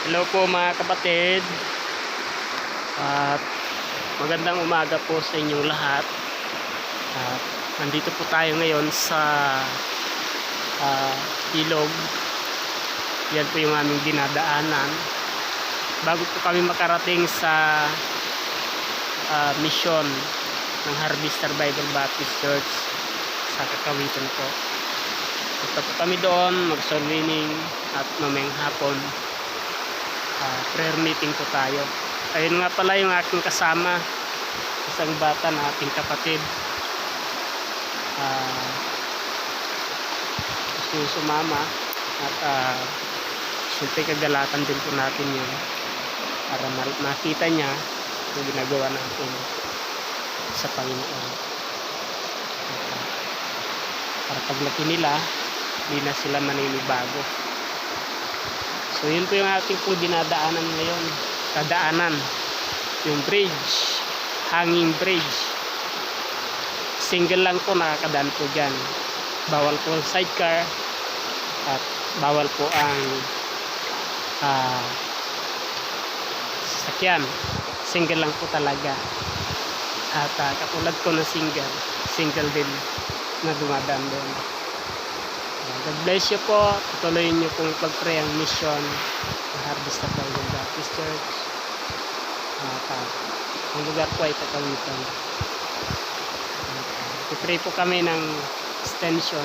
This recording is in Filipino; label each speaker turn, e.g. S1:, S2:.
S1: Hello po mga kapatid, at magandang umaga po sa inyong lahat. At nandito po tayo ngayon sa ilog. Yan po yung aming dinadaanan bago po kami makarating sa mission ng Harvester Bible Baptist Church sa Kakawitan po. Punta po kami doon, mag-solvining, at mamayang hapon prayer meeting po tayo. Ayun nga pala yung aking kasama, isang bata na ating kapatid, gusto sumama, at siyempre kagalatan din po natin yun para makita niya yung ginagawa natin sa Panginoon, para paglaki nila hindi na sila maninibago. So yun po yung ating pong dinadaanan ngayon. Kadaanan, yung bridge, hanging bridge. Single lang po nakakadaan po dyan. Bawal po ang sidecar at bawal po ang sasakyan. Single lang po talaga. At katulad ko na single din na dumadaan doon. God bless you po. Patuloy nyo pong pag-pray ang mission ng Harvester Bible Baptist Church. Ang lugar po ay Kakawitan. Pipray po kami ng extension